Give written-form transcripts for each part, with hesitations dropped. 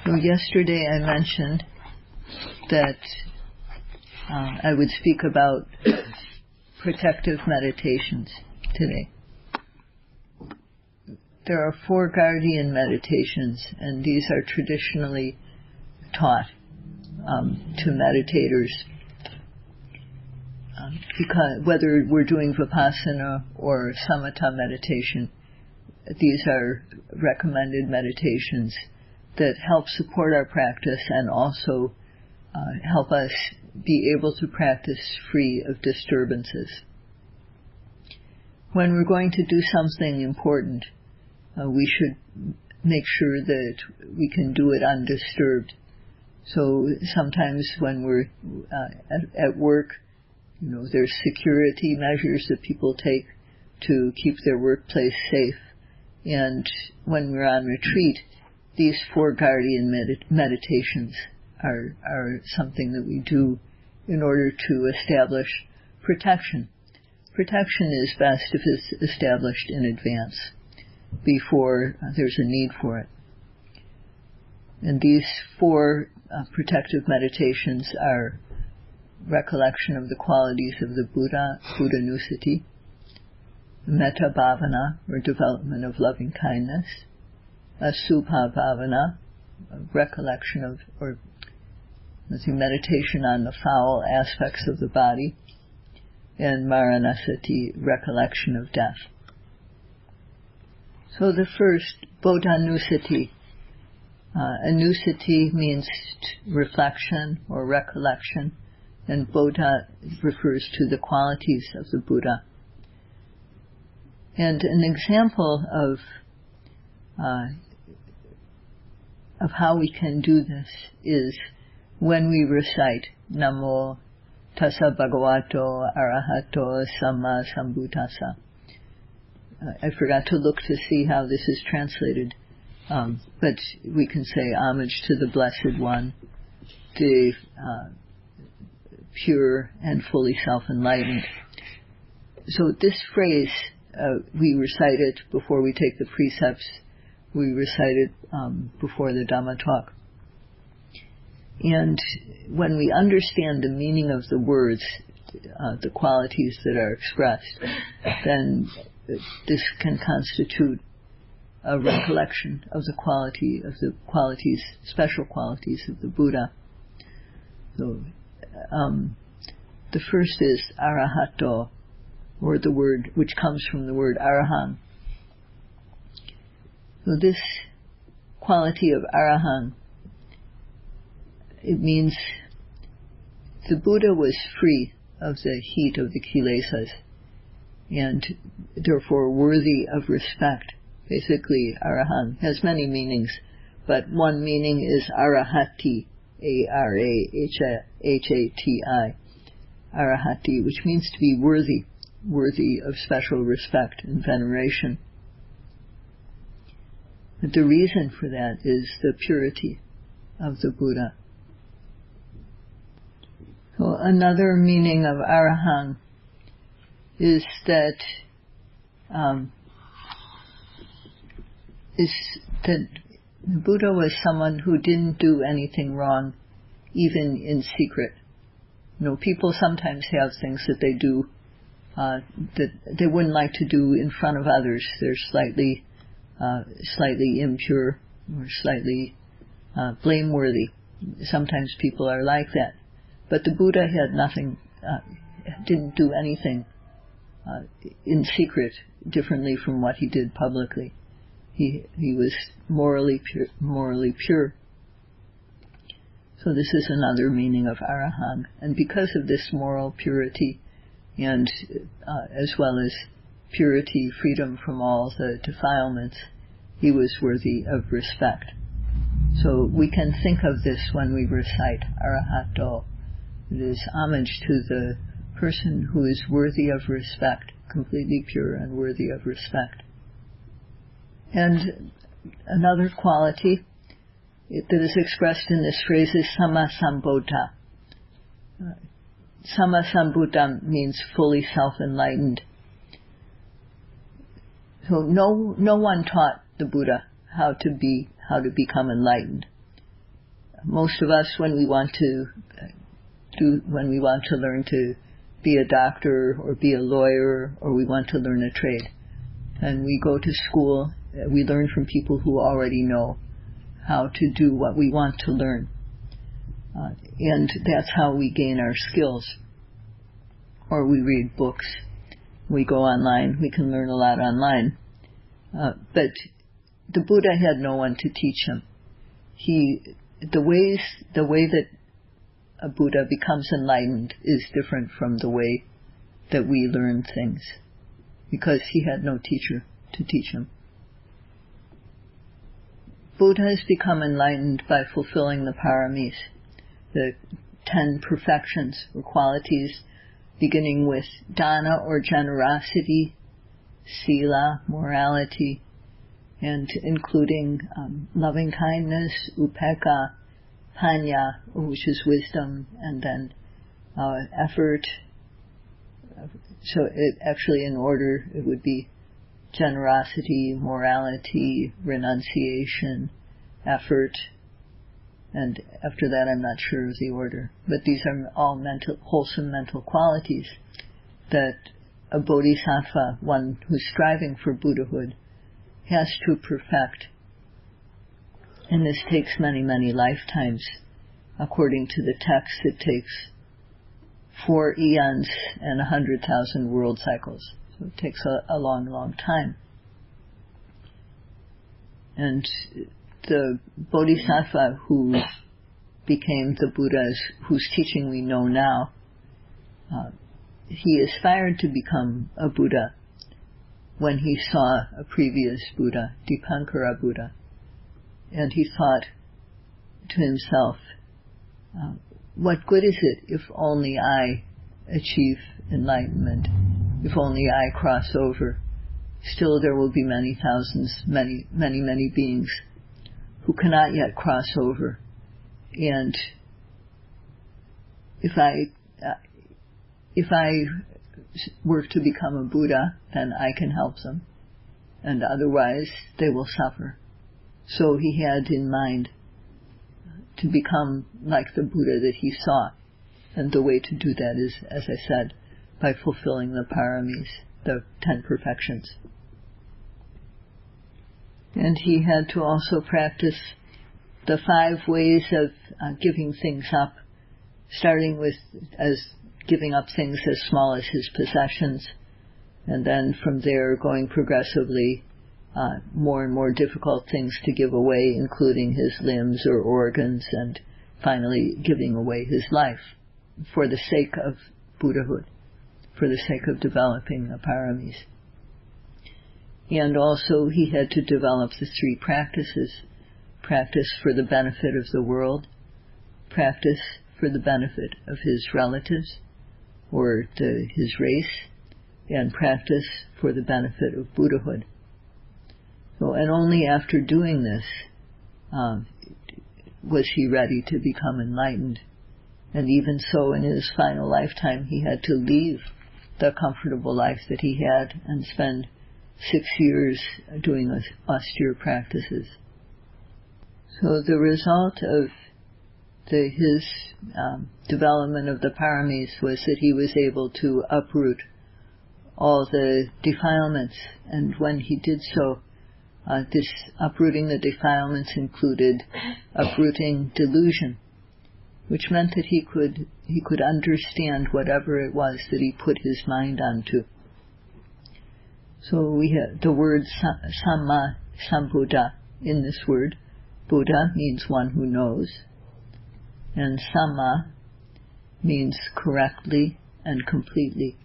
So yesterday I mentioned that I would speak about protective meditations today. There are 4 guardian meditations, and these are traditionally taught to meditators, because whether we're doing Vipassana or Samatha meditation, these are recommended meditations that help support our practice and also help us be able to practice free of disturbances. When we're going to do something important, we should make sure that we can do it undisturbed. So sometimes when we're at work, there's security measures that people take to keep their workplace safe. And when we're on retreat, these 4 guardian meditations are something that we do in order to establish protection. Protection is best if it's established in advance, before there's a need for it. And these 4 protective meditations are recollection of the qualities of the Buddha, Buddhanussati, Metta Bhavana, or development of loving kindness, Asubha Bhavana, recollection of, or meditation on the foul aspects of the body, and Maranasati, recollection of death. So the first, Bodhanussati. Anusati means reflection or recollection, and Bodha refers to the qualities of the Buddha. And an example of how we can do this is when we recite Namo Tassa Bhagavato Arahato Samma Sambuddhassa. I forgot to look to see how this is translated, but we can say homage to the Blessed One, the pure and fully self-enlightened. So this phrase, we recite it before we take the precepts, we recite it before the Dhamma talk. And when we understand the meaning of the words, the qualities that are expressed, then this can constitute a recollection of the qualities, special qualities of the Buddha. So, the first is arahato, or the word which comes from the word arahang. So this quality of arahang, it means the Buddha was free of the heat of the kilesas and therefore worthy of respect. Basically, arahang has many meanings, but one meaning is arahati, A-R-A-H-A-T-I, arahati, which means to be worthy of special respect and veneration. But the reason for that is the purity of the Buddha. So another meaning of arahang is that the Buddha was someone who didn't do anything wrong, even in secret. People sometimes have things that they do that they wouldn't like to do in front of others. They're slightly impure or slightly blameworthy. Sometimes people are like that. But the Buddha had nothing, didn't do anything in secret differently from what he did publicly. He was morally pure. So this is another meaning of arahang. And because of this moral purity, and as well as purity, freedom from all the defilements, he was worthy of respect. So we can think of this when we recite arahato. It is homage to the person who is worthy of respect, completely pure and worthy of respect. And another quality that is expressed in this phrase is Sammasambuddha. Sammasambuddha means fully self-enlightened. So no one taught the Buddha how to become enlightened. Most of us, when we want to learn to be a doctor or be a lawyer, or we want to learn a trade, and we go to school, we learn from people who already know how to do what we want to learn. And that's how we gain our skills. Or we read books. We go online. We can learn a lot online. But the Buddha had no one to teach him. The way that a Buddha becomes enlightened is different from the way that we learn things, because he had no teacher to teach him. Buddhas become enlightened by fulfilling the paramis, the 10 perfections or qualities, beginning with dana or generosity, sila, morality, and including loving kindness, upekkha, panya, which is wisdom, and then effort. So it actually, in order, it would be generosity, morality, renunciation, effort, and after that I'm not sure of the order. But these are all wholesome mental qualities that a bodhisattva, one who's striving for Buddhahood, has to perfect. And this takes many, many lifetimes. According to the text, it takes 4 eons and 100,000 world cycles. So it takes a long, long time. And the bodhisattva who became the Buddhas, whose teaching we know now, he aspired to become a Buddha when he saw a previous Buddha, Dipankara Buddha. And he thought to himself, what good is it if only I achieve enlightenment, if only I cross over? Still there will be many thousands, many, many, many beings who cannot yet cross over. And if I work to become a Buddha, then I can help them, and otherwise they will suffer. So he had in mind to become like the Buddha that he saw. And the way to do that is, as I said, by fulfilling the paramis, the 10 perfections. And he had to also practice the 5 ways of giving things up, starting with as giving up things as small as his possessions, and then from there going progressively more and more difficult things to give away, including his limbs or organs, and finally giving away his life for the sake of Buddhahood, for the sake of developing the paramis. And also he had to develop the 3 practices: practice for the benefit of the world, practice for the benefit of his relatives or his race, and practice for the benefit of Buddhahood. So, and only after doing this was he ready to become enlightened. And even so, in his final lifetime, he had to leave the comfortable life that he had and spend 6 years doing austere practices. So the result of his development of the paramis was that he was able to uproot all the defilements. And when he did so, this uprooting the defilements included uprooting delusion, which meant that he could understand whatever it was that he put his mind onto. So we have the word Samma Sambuddha in this word. Buddha means one who knows, and Samma means correctly and completely,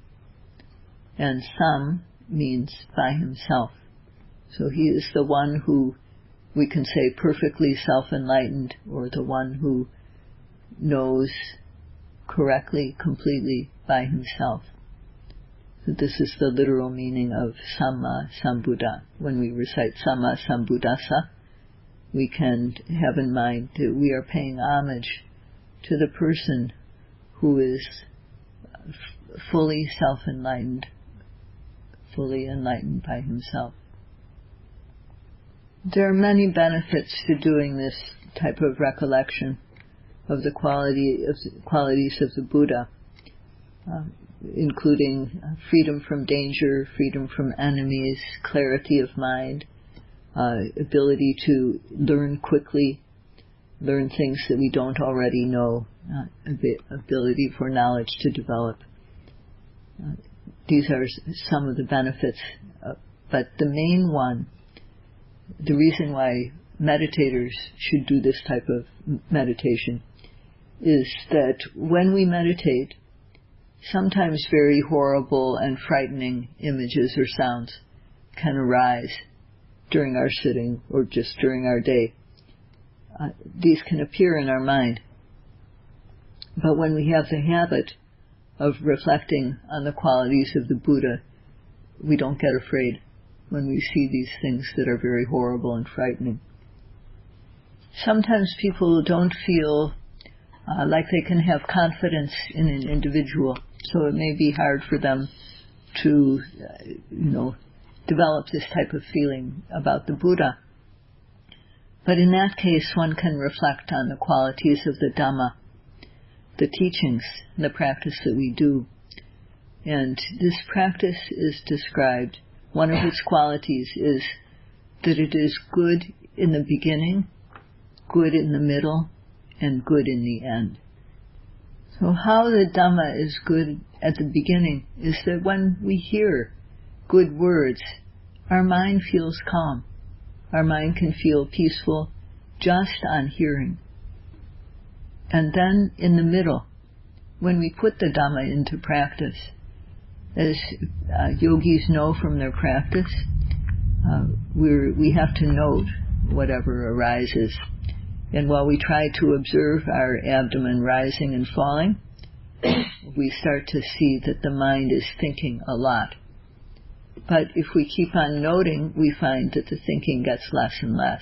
and Sam means by himself. So he is the one who we can say perfectly self-enlightened, or the one who knows correctly, completely by himself. So this is the literal meaning of Samma Sambuddha. When we recite Samma Sambuddhassa, we can have in mind that we are paying homage to the person who is fully self-enlightened, fully enlightened by himself. There are many benefits to doing this type of recollection. of the qualities of the Buddha, including freedom from danger, freedom from enemies, clarity of mind, ability to learn quickly, learn things that we don't already know, ability for knowledge to develop. These are some of the benefits, but the main one, the reason why meditators should do this type of meditation, is that when we meditate, sometimes very horrible and frightening images or sounds can arise during our sitting or just during our day. These can appear in our mind. But when we have the habit of reflecting on the qualities of the Buddha, we don't get afraid when we see these things that are very horrible and frightening. Sometimes people don't feel like they can have confidence in an individual, so it may be hard for them to, develop this type of feeling about the Buddha. But in that case, one can reflect on the qualities of the Dhamma, the teachings, the practice that we do. And this practice is described, one of its qualities is that it is good in the beginning, good in the middle, and good in the end. So how the Dhamma is good at the beginning is that when we hear good words, our mind feels calm. Our mind can feel peaceful just on hearing. And then in the middle, when we put the Dhamma into practice, as yogis know from their practice, we have to note whatever arises. And while we try to observe our abdomen rising and falling, we start to see that the mind is thinking a lot. But if we keep on noting, we find that the thinking gets less and less.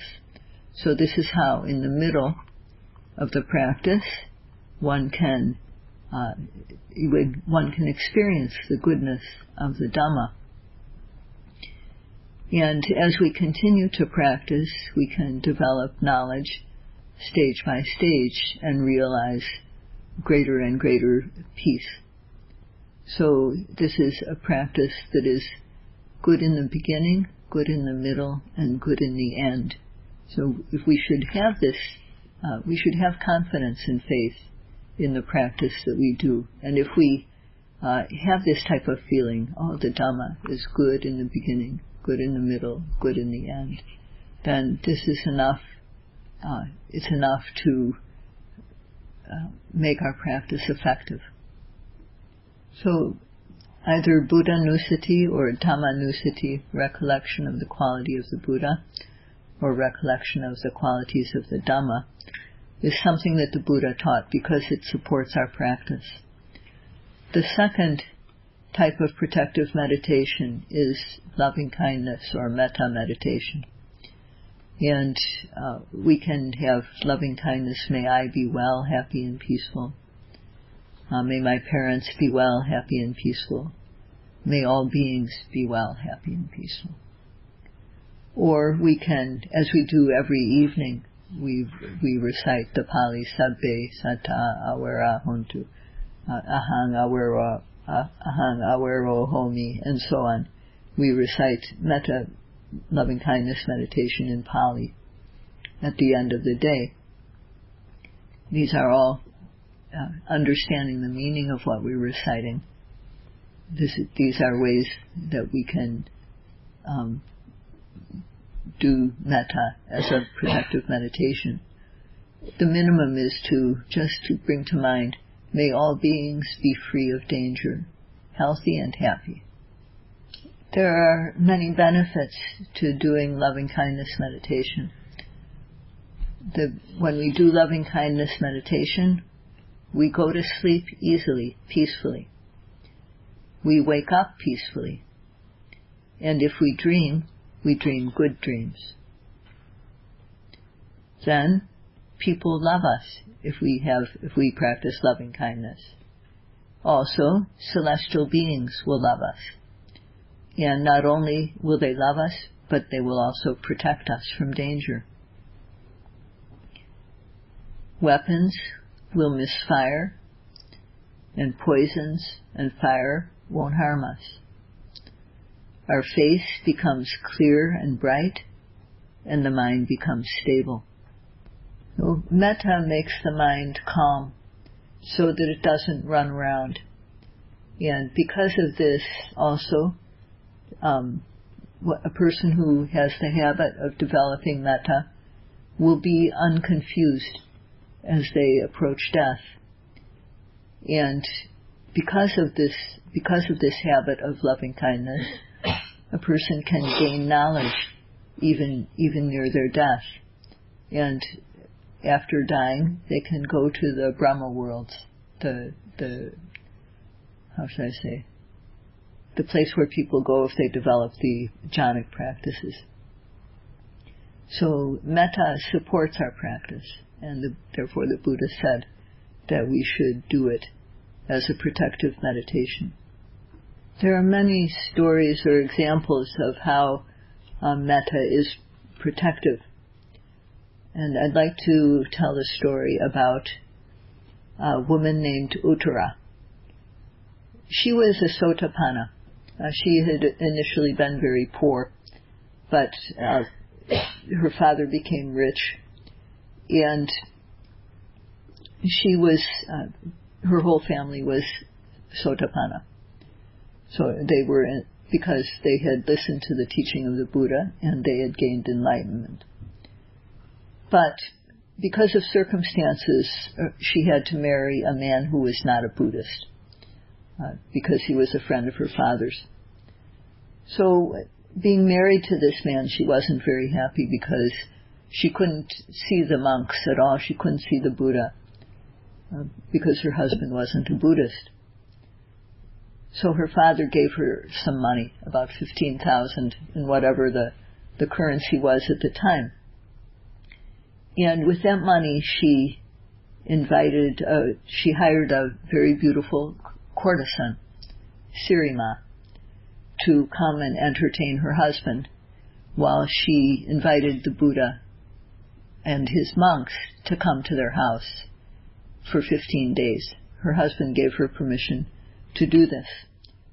So this is how, in the middle of the practice, one can experience the goodness of the Dhamma. And as we continue to practice, we can develop knowledge stage by stage and realize greater and greater peace. So this is a practice that is good in the beginning, good in the middle, and good in the end. So if we should have this, we should have confidence and faith in the practice that we do. And if we have this type of feeling, the Dhamma is good in the beginning, good in the middle, good in the end, then this is enough. It's enough to make our practice effective. So either Buddhanussati or Dhammanussati, recollection of the quality of the Buddha, or recollection of the qualities of the Dhamma, is something that the Buddha taught because it supports our practice. The second type of protective meditation is loving kindness or metta meditation. And we can have loving kindness. May I be well, happy, and peaceful. May my parents be well, happy, and peaceful. May all beings be well, happy, and peaceful. Or we can, as we do every evening, we recite the Pali Sabbe Satta Awara Hontu, Ahang Awero Homi, and so on. We recite metta, loving kindness meditation in Pali at the end of the day. These are all understanding the meaning of what we're reciting. These are ways that we can do metta as a protective meditation. The minimum is to bring to mind, may all beings be free of danger, healthy and happy. There are many benefits to doing loving kindness meditation. When we do loving kindness meditation, we go to sleep easily, peacefully. We wake up peacefully. And if we dream good dreams. Then people love us if we practice loving kindness. Also, celestial beings will love us. And not only will they love us, but they will also protect us from danger. Weapons will misfire, and poisons and fire won't harm us. Our face becomes clear and bright, and the mind becomes stable. So metta makes the mind calm so that it doesn't run around. And because of this also, a person who has the habit of developing metta will be unconfused as they approach death. And because of this habit of loving kindness, a person can gain knowledge even near their death. And after dying, they can go to the Brahma worlds, the place where people go if they develop the jhanic practices. So metta supports our practice, and therefore the Buddha said that we should do it as a protective meditation. There are many stories or examples of how metta is protective. And I'd like to tell a story about a woman named Uttara. She was a Sotapanna. She had initially been very poor, but her father became rich, and she was, her whole family was Sotapanna. So they were, because they had listened to the teaching of the Buddha and they had gained enlightenment. But because of circumstances, she had to marry a man who was not a Buddhist, because he was a friend of her father's. So being married to this man, she wasn't very happy because she couldn't see the monks at all. She couldn't see the Buddha because her husband wasn't a Buddhist. So her father gave her some money, about 15,000 in whatever the currency was at the time. And with that money, she hired a very beautiful courtesan, Sirima, to come and entertain her husband, while she invited the Buddha and his monks to come to their house for 15 days. Her husband gave her permission to do this.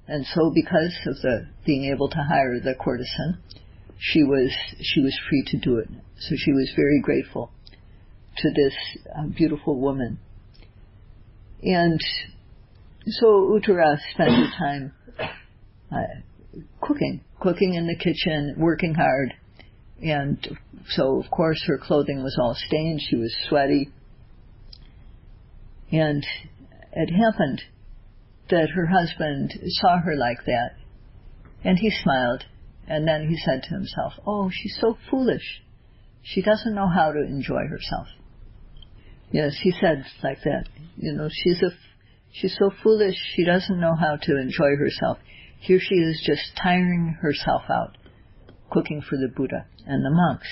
And so because of being able to hire the courtesan, she was free to do it. So she was very grateful to this beautiful woman. And so Uttara spent her time cooking in the kitchen, working hard. And so, of course, her clothing was all stained. She was sweaty. And it happened that her husband saw her like that, and he smiled, and then he said to himself, "Oh, she's so foolish. She doesn't know how to enjoy herself." Yes, he said like that. She's so foolish, she doesn't know how to enjoy herself. Here she is just tiring herself out, cooking for the Buddha and the monks.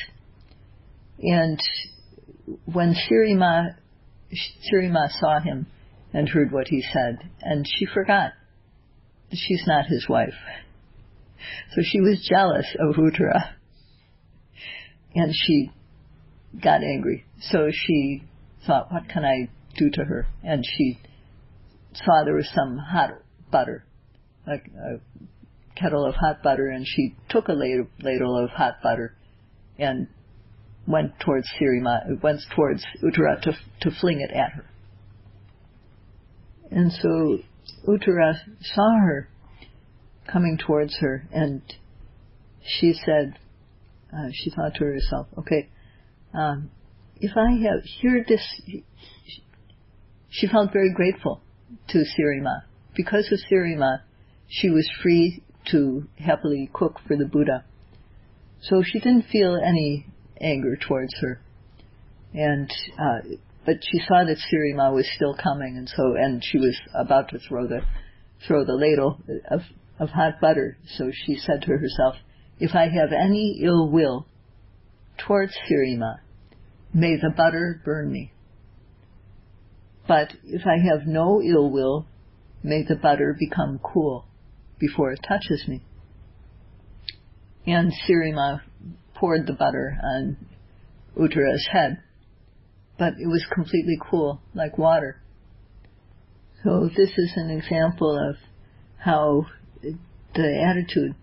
And when Sirima saw him and heard what he said, and she forgot that she's not his wife. So she was jealous of Uttara, and she got angry. So she thought, what can I do to her? And she saw there was some hot butter, like a kettle of hot butter, and she took a ladle of hot butter and went towards Uttara to fling it at her. And so Uttara saw her coming towards her, and she said, she thought to herself, okay, if I have heard this, she felt very grateful to Sirima. Because of Sirima, she was free to happily cook for the Buddha. So she didn't feel any anger towards her. And but she saw that Sirima was still coming, and she was about to throw the ladle of hot butter. So she said to herself, if I have any ill will towards Sirima, may the butter burn me. But if I have no ill will, may the butter become cool before it touches me. And Sirima poured the butter on Uttara's head. but it was completely cool, like water. So this is an example of how the attitude,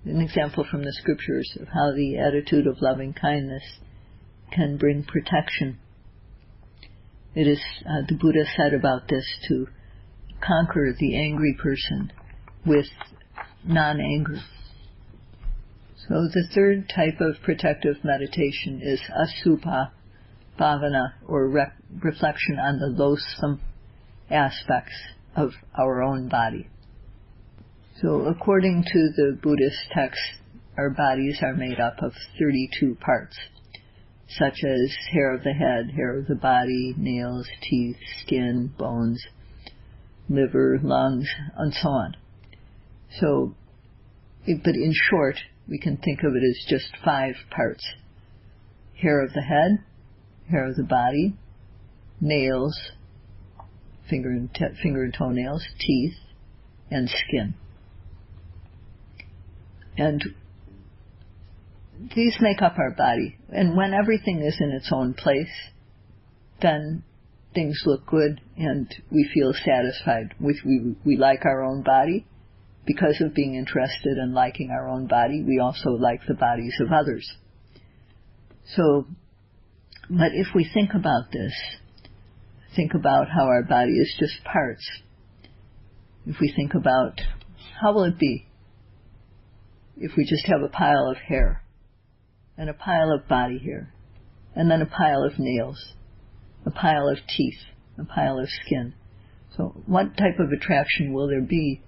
an example from the scriptures of how the attitude of loving kindness can bring protection. It is, the Buddha said about this, to conquer the angry person with non-anger. So the third type of protective meditation is asubha bhavana, or reflection on the loathsome aspects of our own body. So according to the Buddhist texts, our bodies are made up of 32 parts, such as hair of the head, hair of the body, nails, teeth, skin, bones, liver, lungs, and so on. So, but in short, we can think of it as just 5 parts. Hair of the head, hair of the body, nails, finger and toenails, teeth, and skin. And these make up our body. And when everything is in its own place, then things look good and we feel satisfied. We like our own body. Because of being interested in liking our own body, we also like the bodies of others. So, but if we think about this, think about how our body is just parts. If we think about, how will it be if we just have a pile of hair, and a pile of body hair, and then a pile of nails, a pile of teeth, a pile of skin? So what type of attraction will there be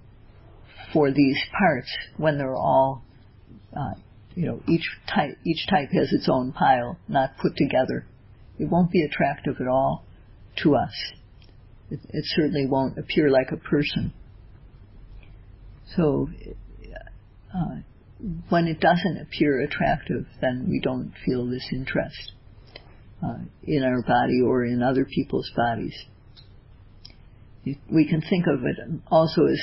for these parts when they're all, each type has its own pile, not put together? It won't be attractive at all to us. It certainly won't appear like a person. So when it doesn't appear attractive, then we don't feel this interest in our body or in other people's bodies. We can think of it also as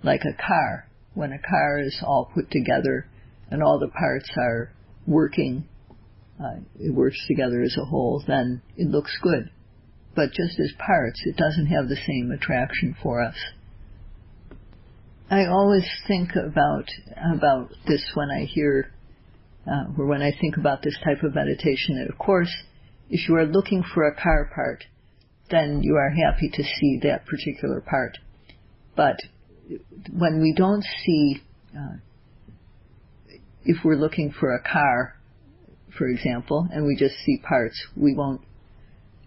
like a car. When a car is all put together and all the parts are working, it works together as a whole, then it looks good. But just as parts, it doesn't have the same attraction for us. I always think about this when I hear, or when I think about this type of meditation, that of course, if you are looking for a car part, then you are happy to see that particular part. But when we don't see, if we're looking for a car, for example, and we just see parts, we won't,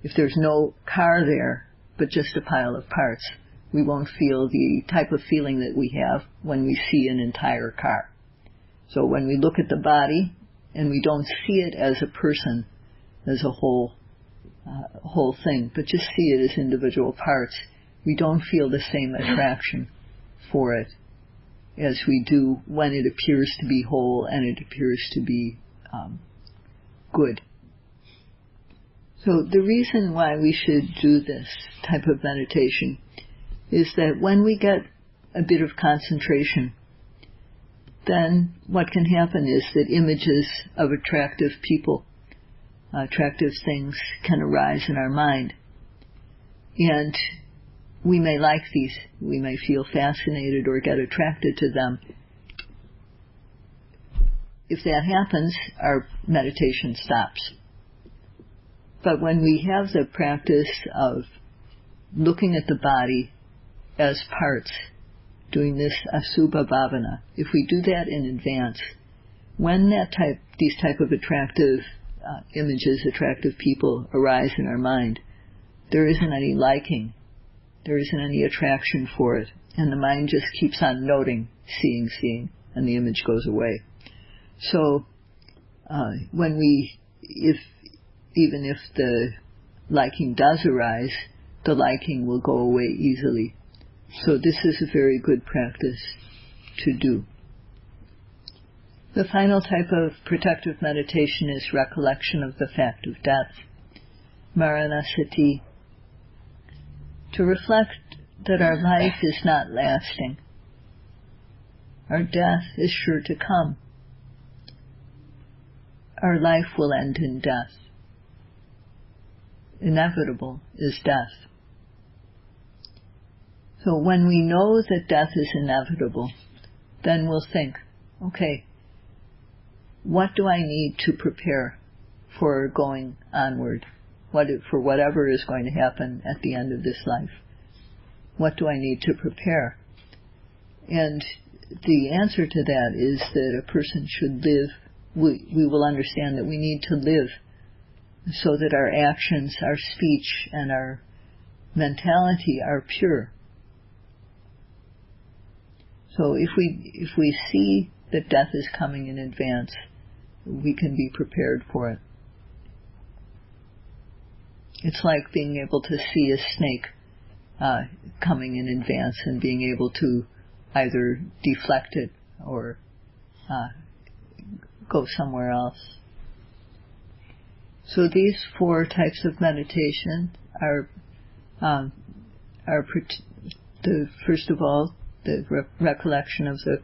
if there's no car there, but just a pile of parts, we won't feel the type of feeling that we have when we see an entire car. So when we look at the body, and we don't see it as a person, as a whole thing, but just see it as individual parts, we don't feel the same attraction for it as we do when it appears to be whole and it appears to be good. So the reason why we should do this type of meditation is that when we get a bit of concentration, then what can happen is that images of attractive people, attractive things can arise in our mind. And we may like these, we may feel fascinated or get attracted to them. If that happens, our meditation stops. But when we have the practice of looking at the body as parts, doing this asubha bhavana, if we do that in advance, when these type of attractive images, attractive people arise in our mind, there isn't any liking, there isn't any attraction for it, and the mind just keeps on noting, seeing, and the image goes away. So even if the liking does arise, the liking will go away easily. So this is a very good practice to do. The final type of protective meditation is recollection of the fact of death, maranasati, to reflect that our life is not lasting. Our death is sure to come. Our life will end in death. inevitable is death. So when we know that death is inevitable, then we'll think, okay, what do I need to prepare for going onward, for whatever is going to happen at the end of this life? What do I need to prepare? And the answer to that is that a person should live, we will understand that we need to live so that our actions, our speech, and our mentality are pure. So if we see that death is coming in advance, we can be prepared for it. It's like being able to see a snake coming in advance and being able to either deflect it or go somewhere else. So these 4 types of meditation are first of all, the recollection of the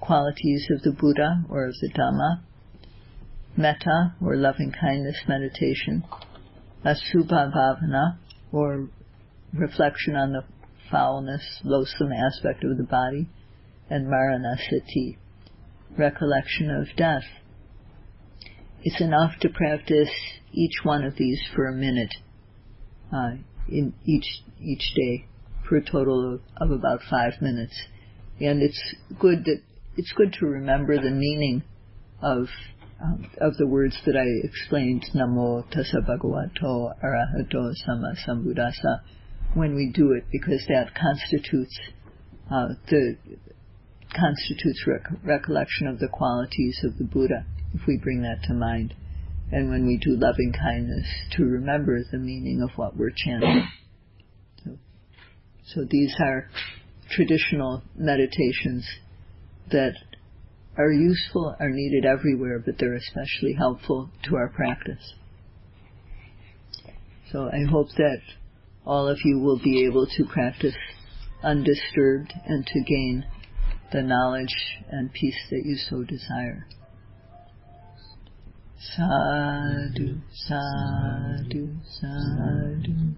qualities of the Buddha or of the Dhamma, metta or loving kindness meditation, asubha bhavana or reflection on the foulness, loathsome aspect of the body, and maranasati, recollection of death. It's enough to practice each one of these for a minute in each day, for a total of about 5 minutes. And it's good to remember the meaning of the words that I explained, Namo Tassa Bhagavato Arahato Sama Sambuddhassa, when we do it, because that constitutes recollection of the qualities of the Buddha, if we bring that to mind. And when we do loving kindness, to remember the meaning of what we're chanting. So these are traditional meditations that are useful, are needed everywhere, but they're especially helpful to our practice. So I hope that all of you will be able to practice undisturbed and to gain the knowledge and peace that you so desire. Sadhu, sadhu, sadhu.